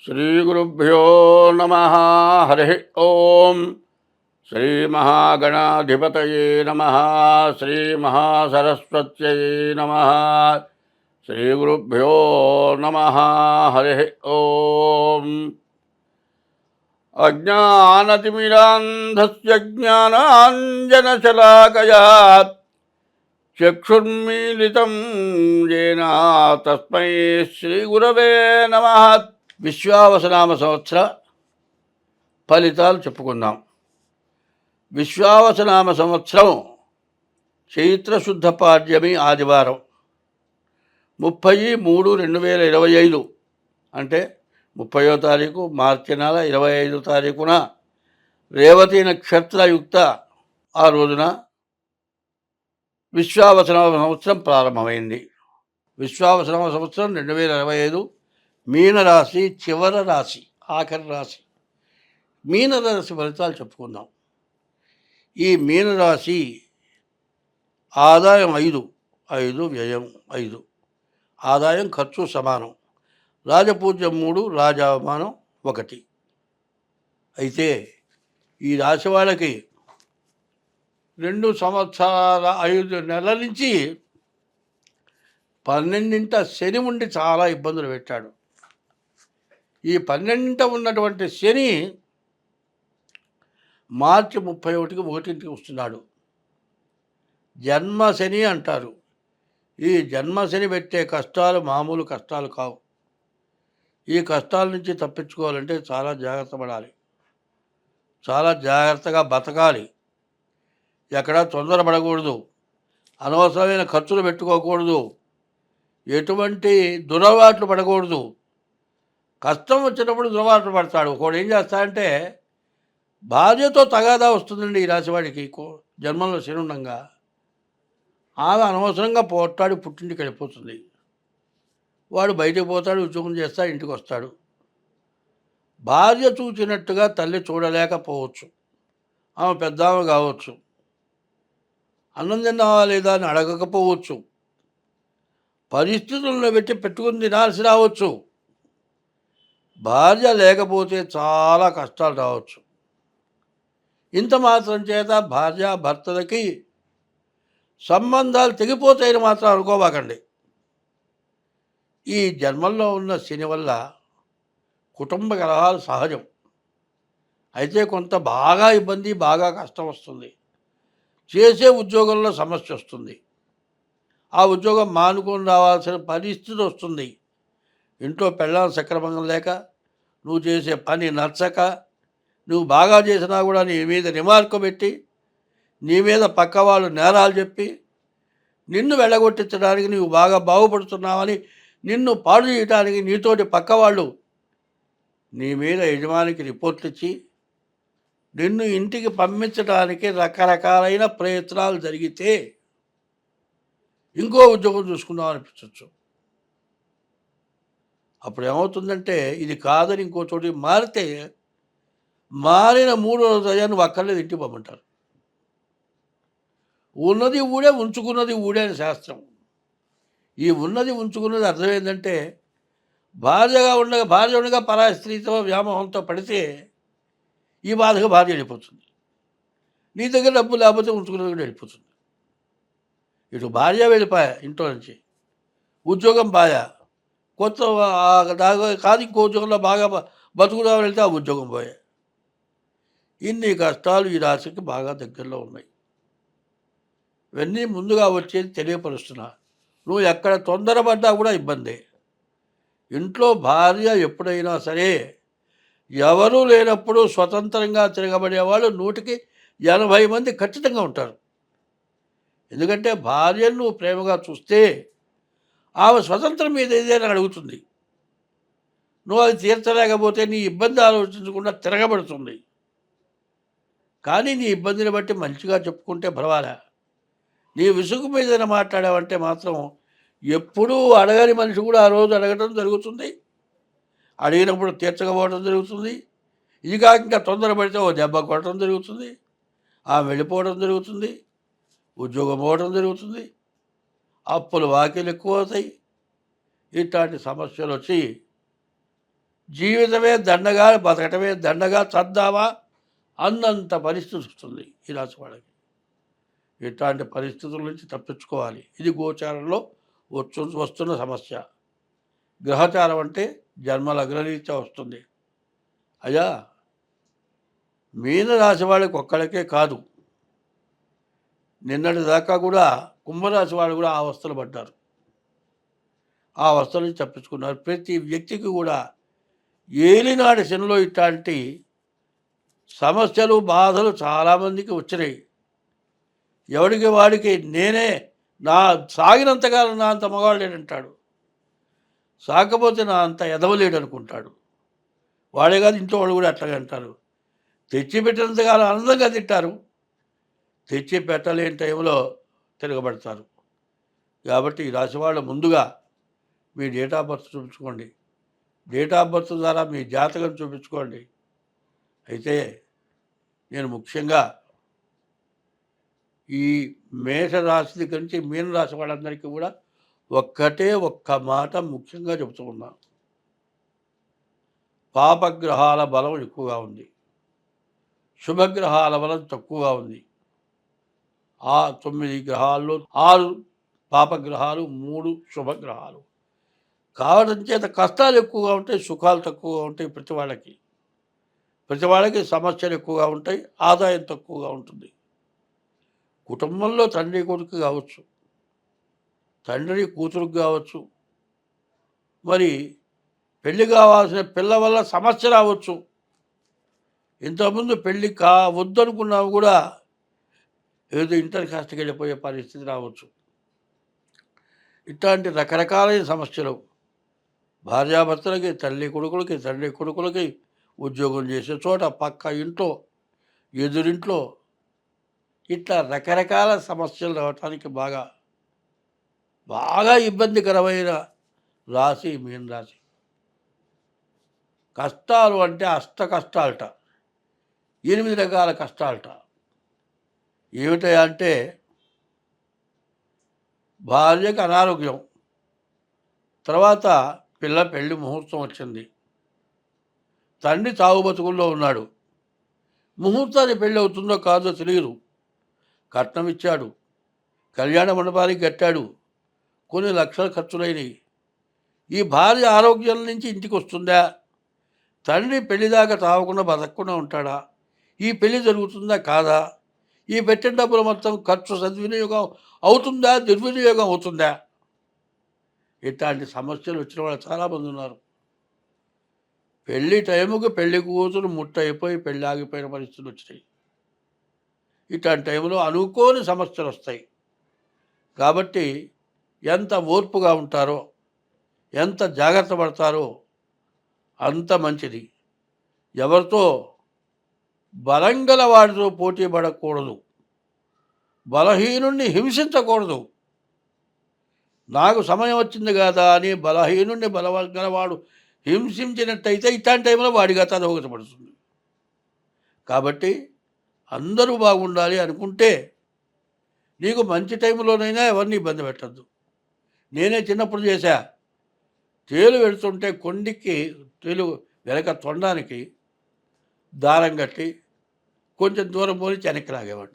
శ్రీగురుభ్యో నమ. హరి ఓం. శ్రీమహాగణాధిపతయే నమ. శ్రీమహాసరస్వత్యై నమ. శ్రీగురుభ్యో నమ. హరి ఓం. అజ్ఞానతిమిరాంధస్య జ్ఞానాంజనశలాకయా చక్షుర్మీలితం येन తస్మై శ్రీగురవే నమః. విశ్వావసనామ సంవత్సర ఫలితాలు చెప్పుకుందాం. విశ్వావసనామ సంవత్సరం చైత్రశుద్ధ పాడ్యమి ఆదివారం 30/3/2025 అంటే 30వ తారీఖు మార్చి నెల 25వ తారీఖున రేవతి నక్షత్రయుక్త ఆ రోజున విశ్వావసనామ సంవత్సరం ప్రారంభమైంది. విశ్వావసనామ సంవత్సరం 2025 మీనరాశి చివరి రాశి, ఆఖరి రాశి. మీనరాశి ఫలితాలు చెప్పుకుందాం. ఈ మీనరాశి ఆదాయం 5, వ్యయం 5. ఆదాయం ఖర్చు సమానం. రాజపూజ్యం 3, రాజావమానం 1. అయితే ఈ రాశి వాళ్ళకి 2 సంవత్సరాల 5 నెలల నుంచి 12ంట శని ఉండి చాలా ఇబ్బందులు పెట్టాడు. ఈ 12ంట ఉన్నటువంటి శని మార్చి 31కి 1ంటికి వస్తున్నాడు. జన్మ శని అంటారు. ఈ జన్మ శని పెట్టే కష్టాలు మామూలు కష్టాలు కావు. ఈ కష్టాల నుంచి తప్పించుకోవాలంటే చాలా జాగ్రత్త పడాలి. చాలా జాగ్రత్తగా బతకాలి. ఎక్కడా తొందరపడకూడదు. అనవసరమైన ఖర్చులు పెట్టుకోకూడదు. ఎటువంటి దురలవాట్లు పడకూడదు. కష్టం వచ్చినప్పుడు దురలవాట్లు పడతాడు. ఒకడు ఏం చేస్తాడంటే భార్యతో తగాదా వస్తుందండి ఈ రాశివాడికి. జన్మంలో శని ఉండంగా ఆమె అనవసరంగా పోట్లాడి పుట్టింటికి వెళ్ళిపోతుంది. వాడు బయటకు పోతాడు, ఉద్యోగం చేస్తాడు, ఇంటికి వస్తాడు. భార్య చూచినట్టుగా తల్లి చూడలేకపోవచ్చు. ఆమె పెద్దామె కావచ్చు. అన్నం తిన్నావా లేదా అని అడగకపోవచ్చు. పరిస్థితులను బట్టి పెట్టుకుని తినాల్సి రావచ్చు. భార్య లేకపోతే చాలా కష్టాలు రావచ్చు. ఇంత మాత్రం చేత భార్య భర్తలకి సంబంధాలు తెగిపోతాయని మాత్రం అనుకోబాకండి. ఈ జన్మల్లో ఉన్న శని వల్ల కుటుంబ కలహాలు సహజం. అయితే కొంత బాగా ఇబ్బంది, బాగా కష్టం వస్తుంది. చేసే ఉద్యోగంలో సమస్య వస్తుంది. ఆ ఉద్యోగం మానుకొని రావాల్సిన పరిస్థితి వస్తుంది. ఇంట్లో పెళ్ళాం సక్రమంగా లేక, నువ్వు చేసే పని నచ్చక, నువ్వు బాగా చేసినా కూడా నీ మీద రిమార్కు పెట్టి, నీ మీద పక్క వాళ్ళు నేరాలు చెప్పి, నిన్ను వెళ్ళగొట్టించడానికి నువ్వు బాగా బాగుపడుతున్నావని నిన్ను పాడు చేయడానికి నీతోటి పక్క వాళ్ళు నీ మీద యజమానికి రిపోర్ట్లు ఇచ్చి నిన్ను ఇంటికి పంపించడానికి రకరకాలైన ప్రయత్నాలు జరిగితే ఇంకో ఉద్యోగం చూసుకుందాం అనిపించవచ్చు. అప్పుడు ఏమవుతుందంటే ఇది కాదని ఇంకో చోటికి మారితే మారిన 3వ రోజు నువ్వు అక్కర్లేదు ఇంటికి పంపంటారు. ఉన్నది ఊడే, ఉంచుకున్నది ఊడే అని శాస్త్రం. ఈ ఉన్నది ఉంచుకున్నది అర్థం ఏంటంటే భార్య ఉండగా పరాయి స్త్రీతో వ్యామోహంతో పడితే ఈ బాధగా భార్య వెళ్ళిపోతుంది. నీ దగ్గర డబ్బు లేకపోతే ఉంచుకున్నది కూడా వెళ్ళిపోతుంది. ఇటు భార్య వెళ్ళిపోయా ఇంట్లో నుంచి, ఉద్యోగం బాయా, కొత్త కాదు ఇంకో ఉద్యోగంలో బాగా బతుకుదామని వెళ్తే ఆ ఉద్యోగం పోయా. ఇన్ని కష్టాలు ఈ రాశికి బాగా దగ్గరలో ఉన్నాయి. ఇవన్నీ ముందుగా వచ్చేది తెలియపరుస్తున్నా. నువ్వు ఎక్కడ తొందరపడ్డా కూడా ఇబ్బందే. ఇంట్లో భార్య ఎప్పుడైనా సరే ఎవరూ లేనప్పుడు స్వతంత్రంగా తిరగబడేవాళ్ళు 180 మంది ఖచ్చితంగా ఉంటారు. ఎందుకంటే భార్యను నువ్వు ప్రేమగా చూస్తే ఆమె స్వతంత్రం మీద ఏదైనా అడుగుతుంది. నువ్వు అది తీర్చలేకపోతే నీ ఇబ్బంది ఆలోచించకుండా తిరగబడుతుంది. కానీ నీ ఇబ్బందిని బట్టి మంచిగా చెప్పుకుంటే పర్వాలే. నీ విసుగు మీద ఏదైనా మాట్లాడావంటే మాత్రం ఎప్పుడూ అడగని మనిషి కూడా ఆ రోజు అడగటం జరుగుతుంది. అడిగినప్పుడు తీర్చకపోవడం జరుగుతుంది. ఇది కాక ఇంకా తొందరపడితే ఓ దెబ్బ కొట్టడం జరుగుతుంది. ఆమె వెళ్ళిపోవడం జరుగుతుంది. ఉద్యోగం పోవడం జరుగుతుంది. అప్పులు వాకిలు ఎక్కువ అవుతాయి. ఇట్లాంటి సమస్యలు వచ్చి జీవితమే దండగా, బతకటమే దండగా చద్దామా అన్నంత పరిస్థితి వస్తుంది ఈ రాశి వాళ్ళకి. ఇట్లాంటి పరిస్థితుల నుంచి తప్పించుకోవాలి. ఇది గోచారంలో వస్తున్న సమస్య. గ్రహచారం అంటే జన్మ లగ్నరీత్యా వస్తుంది. అయ్యా, మీనరాశి వాళ్ళకి ఒక్కళ్ళకే కాదు, నిన్నటి దాకా కూడా కుంభరాశి వాళ్ళు కూడా ఆ అవస్థలు పడ్డారు. ఆ అవస్థల నుంచి తప్పించుకున్నారు. ప్రతి వ్యక్తికి కూడా ఏలినాటి శనిలో ఇట్లాంటి సమస్యలు, బాధలు చాలామందికి వచ్చినాయి. ఎవడికి వాడికి నేనే నా సాగినంతకాలం నా అంత మగవాడు లేడంటాడు, సాకపోతే నా అంత ఎదవలేడు అనుకుంటాడు. వాడే కాదు, ఇంట్లో వాళ్ళు కూడా అట్లాగే అంటారు. తెచ్చిపెట్టినంతకాలం ఆనందంగా తింటారు, తెచ్చి పెట్టలేని టైంలో తిరగబడతారు. కాబట్టి ఈ రాశి వాళ్ళు ముందుగా మీ డేట్ ఆఫ్ బర్త్ చూపించుకోండి. డేట్ ఆఫ్ బర్త్ ద్వారా మీ జాతకం చూపించుకోండి. అయితే నేను ముఖ్యంగా ఈ మేషరాశి దగ్గర నుంచి మీనరాశి వాళ్ళందరికీ కూడా ఒక్క మాట ముఖ్యంగా చెబుతూ ఉన్నాను. పాపగ్రహాల బలం ఎక్కువగా ఉంది, శుభగ్రహాల బలం తక్కువగా ఉంది. ఆ 9 గ్రహాల్లో 6 పాపగ్రహాలు, 3 శుభగ్రహాలు కావడం చేత కష్టాలు ఎక్కువగా ఉంటాయి, సుఖాలు తక్కువగా ఉంటాయి. ప్రతి వాళ్ళకి సమస్యలు ఎక్కువగా ఉంటాయి, ఆదాయం తక్కువగా ఉంటుంది. కుటుంబంలో తండ్రి కొడుకు కావచ్చు, తండ్రి కూతురుకు కావచ్చు, మరి పెళ్లి కావాల్సిన పిల్ల వల్ల సమస్య రావచ్చు. ఇంతకుముందు పెళ్ళి వద్దనుకున్నాము కూడా ఏదో ఇంటర్ కాస్ట్కి వెళ్ళిపోయే పరిస్థితి రావచ్చు. ఇట్లాంటి రకరకాలైన సమస్యలు భార్యాభర్తలకి, తల్లి కొడుకులకి, తండ్రి కొడుకులకి, ఉద్యోగం చేసే చోట, పక్క ఇంట్లో, ఎదురింట్లో, ఇట్లా రకరకాల సమస్యలు రావటానికి బాగా ఇబ్బందికరమైన రాశి మీన రాశి. కష్టాలు అంటే అష్ట కష్టాలట, 8 రకాల కష్టాలట. ఏమిటంటే భార్యకి అనారోగ్యం, తర్వాత పిల్ల పెళ్లి ముహూర్తం వచ్చింది, తండ్రి చావు బతుకుల్లో ఉన్నాడు, ముహూర్తాన్ని పెళ్ళి అవుతుందో కాదో తెలియదు, కట్నం ఇచ్చాడు, కళ్యాణ మండపానికి కట్టాడు, కొన్ని లక్షల ఖర్చులైనవి. ఈ భార్య ఆరోగ్యం నుంచి ఇంటికి వస్తుందా, తండ్రి పెళ్లిదాకా తాగకుండా బతకకుండా ఉంటాడా, ఈ పెళ్లి జరుగుతుందా కాదా, ఈ పెట్టిన డబ్బులు మొత్తం ఖర్చు సద్వినియోగం అవుతుందా, దుర్వినియోగం అవుతుందా, ఇట్లాంటి సమస్యలు వచ్చిన వాళ్ళు చాలామంది ఉన్నారు. పెళ్లి టైంకి పెళ్లి కూతురు ముట్టయిపోయి పెళ్ళి ఆగిపోయిన పరిస్థితులు వచ్చినాయి. ఇట్లాంటి టైంలో అనుకోని సమస్యలు వస్తాయి. కాబట్టి ఎంత ఓర్పుగా ఉంటారో, ఎంత జాగ్రత్త పడతారో అంత మంచిది. ఎవరితో బలంగల వాడితో పోటీ పడకూడదు, బలహీనుణ్ణి హింసించకూడదు. నాకు సమయం వచ్చింది కదా అని బలహీనుణ్ణి బలగలవాడు హింసించినట్టయితే ఇట్లాంటి టైంలో వాడి గత అధోగతపడుతుంది. కాబట్టి అందరూ బాగుండాలి అనుకుంటే నీకు మంచి టైంలోనైనా ఎవరిని ఇబ్బంది పెట్టద్దు. నేనే చిన్నప్పుడు చేశా. తేలు వెళుతుంటే కొండికి తేలు వెనక తొండానికి దారం కట్టి కొంచెం దూరం పోని వెనక్కి లాగేవాడు.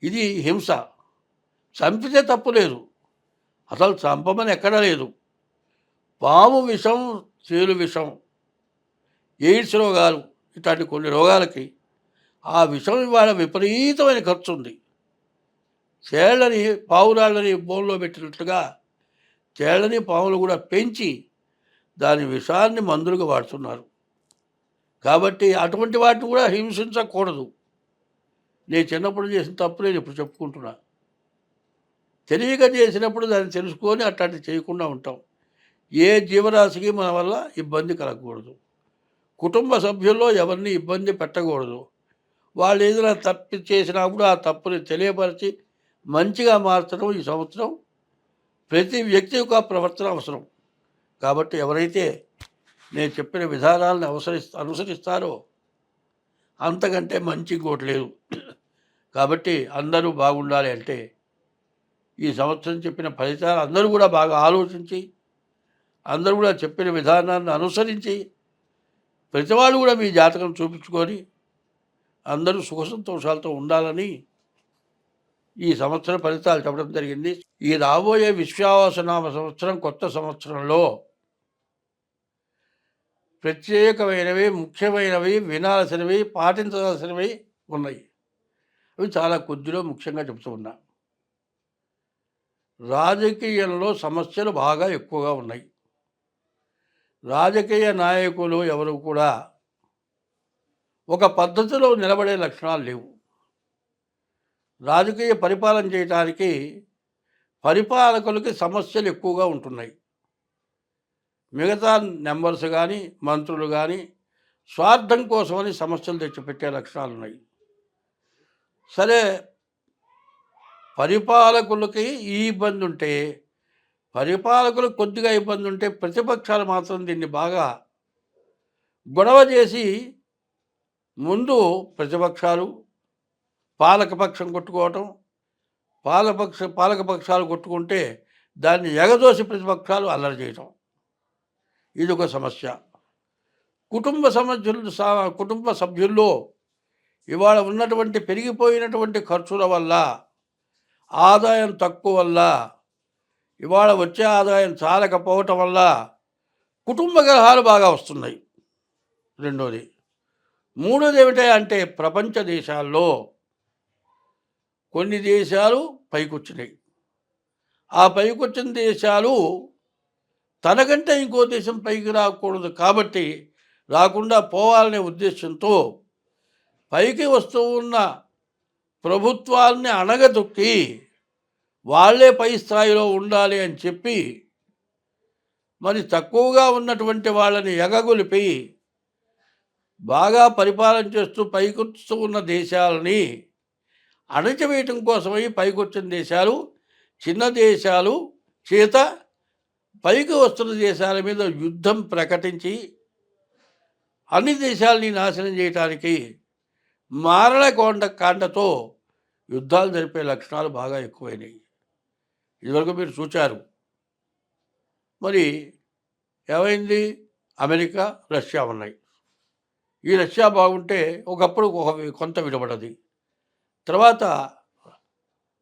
ఇది హింస. చంపితే తప్పు లేదు, అసలు చంపమని ఎక్కడా లేదు. పాము విషం, తేలు విషం, ఎయిడ్స్ రోగాలు, ఇట్లాంటి కొన్ని రోగాలకి ఆ విషం ఇవాళ విపరీతమైన ఖర్చు ఉంది. తేళ్లని పావురాళ్ళని బోన్లో పెట్టినట్లుగా తేళ్లని పాములు కూడా పెంచి దాని విషాన్ని మందులుగా వాడుతున్నారు. కాబట్టి అటువంటి వాటిని కూడా హింసించకూడదు. నేను చిన్నప్పుడు చేసిన తప్పు నేను ఇప్పుడు చెప్పుకుంటున్నా. తెలియక చేసినప్పుడు దాన్ని తెలుసుకొని అట్లాంటివి చేయకుండా ఉంటాం. ఏ జీవరాశికి మన వల్ల ఇబ్బంది కలగకూడదు. కుటుంబ సభ్యుల్లో ఎవరిని ఇబ్బంది పెట్టకూడదు. వాళ్ళు ఏదైనా తప్పు చేసినప్పుడు ఆ తప్పుని తెలియపరిచి మంచిగా మార్చడం ఈ సంవత్సరం ప్రతి వ్యక్తి యొక్క ప్రవర్తన అవసరం. కాబట్టి ఎవరైతే నేను చెప్పిన విధానాలను అనుసరిస్తారో అంతకంటే మంచి ఇంకోటి లేదు. కాబట్టి అందరూ బాగుండాలి అంటే ఈ సంవత్సరం చెప్పిన ఫలితాలు అందరూ కూడా బాగా ఆలోచించి అందరూ కూడా చెప్పిన విధానాన్ని అనుసరించి ప్రతివాడు కూడా మీ జాతకం చూపించుకొని అందరూ సుఖ సంతోషాలతో ఉండాలని ఈ సంవత్సర ఫలితాలు చెప్పడం జరిగింది. ఈ రాబోయే విశ్వావసనామ సంవత్సరం కొత్త సంవత్సరంలో ప్రత్యేకమైనవి, ముఖ్యమైనవి, వినాల్సినవి, పాటించాల్సినవి ఉన్నాయి. అవి చాలా కొద్దిలో ముఖ్యంగా చెప్తూ ఉన్నా. రాజకీయంలో సమస్యలు బాగా ఎక్కువగా ఉన్నాయి. రాజకీయ నాయకులు ఎవరు కూడా ఒక పద్ధతిలో నిలబడే లక్షణాలు లేవు. రాజకీయ పరిపాలన చేయడానికి పరిపాలకులకి సమస్యలు ఎక్కువగా ఉంటున్నాయి. మిగతా మెంబర్స్ కానీ, మంత్రులు కానీ స్వార్థం కోసమని సమస్యలు తెచ్చిపెట్టే లక్షణాలు ఉన్నాయి. సరే, పరిపాలకులకి ఈ ఇబ్బంది ఉంటే, పరిపాలకులకు కొద్దిగా ఇబ్బంది ఉంటే, ప్రతిపక్షాలు మాత్రం దీన్ని బాగా గొడవ చేసి ముందు ప్రతిపక్షాలు పాలకపక్షం కొట్టుకోవటం, పాలకపక్షాలు కొట్టుకుంటే దాన్ని ఎగదోసి ప్రతిపక్షాలు అల్లరి చేయటం, ఇది ఒక సమస్య. కుటుంబ సభ్యుల్లో ఇవాళ ఉన్నటువంటి పెరిగిపోయినటువంటి ఖర్చుల వల్ల, ఆదాయం తక్కువ వల్ల, ఇవాళ వచ్చే ఆదాయం చాలకపోవటం వల్ల కుటుంబ కలహాలు బాగా వస్తున్నాయి. రెండోది. మూడోది ఏమిటి అంటే, ప్రపంచ దేశాల్లో కొన్ని దేశాలు పైకొచ్చినాయి. ఆ పైకొచ్చిన దేశాలు తనకంటే ఇంకో దేశం పైకి రాకూడదు కాబట్టి, రాకుండా పోవాలనే ఉద్దేశంతో పైకి వస్తూ ఉన్న ప్రభుత్వాల్ని అణగదొక్కి వాళ్ళే పై స్థాయిలో ఉండాలి అని చెప్పి, మరి తక్కువగా ఉన్నటువంటి వాళ్ళని ఎగగొలిపి బాగా పరిపాలన చేస్తూ పైకొస్తూ ఉన్న దేశాలని అణచివేయటం కోసమై పైకొచ్చిన దేశాలు చిన్న దేశాలు చేత పైకి వస్తున్న దేశాల మీద యుద్ధం ప్రకటించి అన్ని దేశాలని నాశనం చేయటానికి కాండతో యుద్ధాలు జరిపే లక్షణాలు బాగా ఎక్కువైనాయి. ఇదివరకు మీరు చూచారు. మరి ఏమైంది? అమెరికా, రష్యా ఉన్నాయి. ఈ రష్యా బాగుంటే ఒకప్పుడు కొంత విడబడది. తర్వాత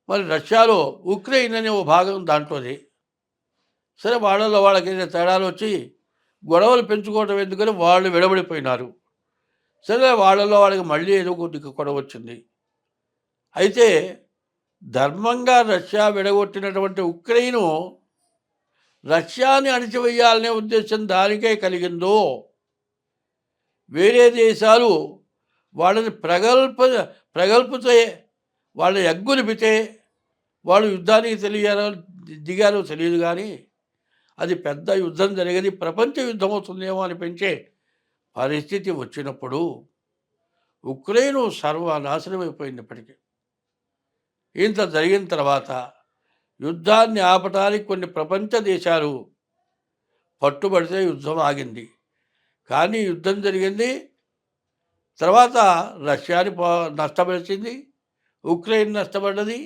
మరి రష్యాలో ఉక్రెయిన్ అనే ఓ భాగం దాంట్లోది. సరే, వాళ్ళల్లో వాళ్ళకి ఏదైనా తేడాలు వచ్చి గొడవలు పెంచుకోవడం ఎందుకని వాళ్ళు విడబడిపోయినారు. సరే, వాళ్ళల్లో వాళ్ళకి మళ్ళీ ఏదో కొద్దిగా గొడవ వచ్చింది. అయితే ధర్మంగా రష్యా విడగొట్టినటువంటి ఉక్రెయిను రష్యాని అణిచివేయాలనే ఉద్దేశం దానికే కలిగిందో, వేరే దేశాలు వాళ్ళని ప్రగల్పితే, వాళ్ళని ఎగ్గులిపితే వాళ్ళు యుద్ధానికి దిగారో తెలియదు. కానీ అది పెద్ద యుద్ధం జరిగేది, ప్రపంచ యుద్ధం అవుతుందేమో అనిపించే పరిస్థితి వచ్చినప్పుడు ఉక్రెయిన్ సర్వనాశనం అయిపోయింది. ఇప్పటికీ ఇంత జరిగిన తర్వాత యుద్ధాన్ని ఆపటానికి కొన్ని ప్రపంచ దేశాలు పట్టుబడితే యుద్ధం ఆగింది. కానీ యుద్ధం జరిగింది, తర్వాత రష్యాని నష్టపరిచింది, ఉక్రెయిన్ నష్టపడ్డది.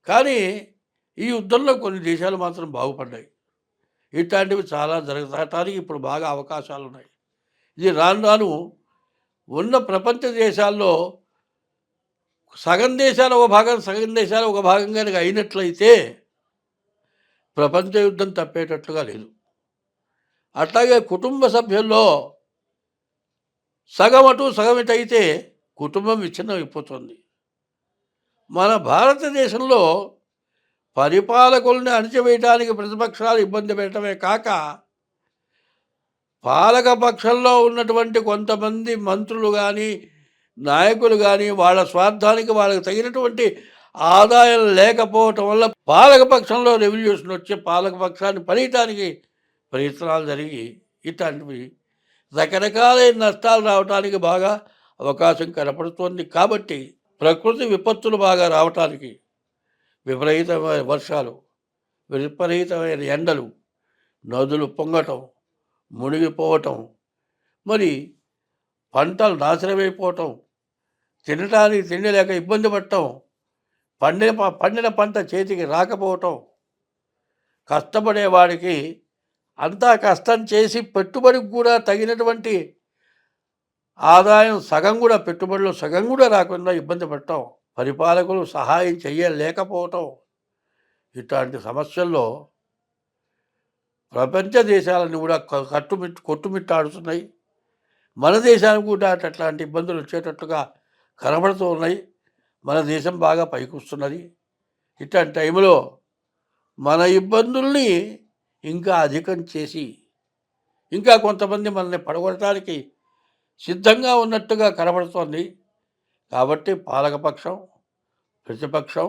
కానీ ఈ యుద్ధంలో కొన్ని దేశాలు మాత్రం బాగుపడ్డాయి. ఇట్లాంటివి చాలా జరగటానికి ఇప్పుడు బాగా అవకాశాలు ఉన్నాయి. ఇది రాను రాను ఉన్న ప్రపంచ దేశాల్లో సగం దేశాలు ఒక భాగం, సగం దేశాలు ఒక భాగంగా అయినట్లయితే ప్రపంచ యుద్ధం తప్పేటట్లుగా లేదు. అట్లాగే కుటుంబ సభ్యుల్లో సగం అటు సగం ఇటు అయితే కుటుంబం విచ్ఛిన్నం అయిపోతుంది. మన భారతదేశంలో పరిపాలకుల్ని అణచివేయడానికి ప్రతిపక్షాలు ఇబ్బంది పెట్టడమే కాక, పాలకపక్షంలో ఉన్నటువంటి కొంతమంది మంత్రులు కానీ, నాయకులు కానీ వాళ్ళ స్వార్థానికి వాళ్ళకి తగినటువంటి ఆదాయం లేకపోవటం వల్ల పాలకపక్షంలో రెవల్యూషన్ వచ్చి పాలకపక్షాన్ని పనియటానికి ప్రయత్నాలు జరిగి ఇట్లాంటివి రకరకాలైన నష్టాలు రావడానికి బాగా అవకాశం కనపడుతోంది. కాబట్టి ప్రకృతి విపత్తులు బాగా రావటానికి, విపరీతమైన వర్షాలు, విపరీతమైన ఎండలు, నదులు పొంగటం, మునిగిపోవటం, మరి పంటలు నాశనమైపోవటం, తినటానికి తిండి లేక ఇబ్బంది పడటం, పండిన పంట చేతికి రాకపోవటం, కష్టపడేవాడికి అంతా కష్టం చేసి పెట్టుబడికి కూడా తగినటువంటి ఆదాయం సగం కూడా, పెట్టుబడిలో సగం కూడా రాకుండా ఇబ్బంది పడటం, పరిపాలకులు సహాయం చెయ్యలేకపోవటం, ఇట్లాంటి సమస్యల్లో ప్రపంచ దేశాలన్నీ కూడా కొట్టుమిట్టాడుతున్నాయి. మన దేశానికి కూడా అట్లాంటి ఇబ్బందులు వచ్చేటట్టుగా కనబడుతూ ఉన్నాయి. మన దేశం బాగా పైకొస్తున్నది. ఇట్లాంటి టైంలో మన ఇబ్బందుల్ని ఇంకా అధికం చేసి, ఇంకా కొంతమంది మనల్ని పడగొట్టడానికి సిద్ధంగా ఉన్నట్టుగా కనబడుతోంది. కాబట్టి పాలకపక్షం, ప్రతిపక్షం,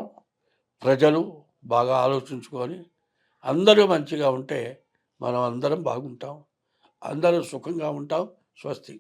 ప్రజలు బాగా ఆలోచించుకొని అందరూ మంచిగా ఉంటే మనం అందరం బాగుంటాం. అందరూ సుఖంగా ఉంటాం. స్వస్తి.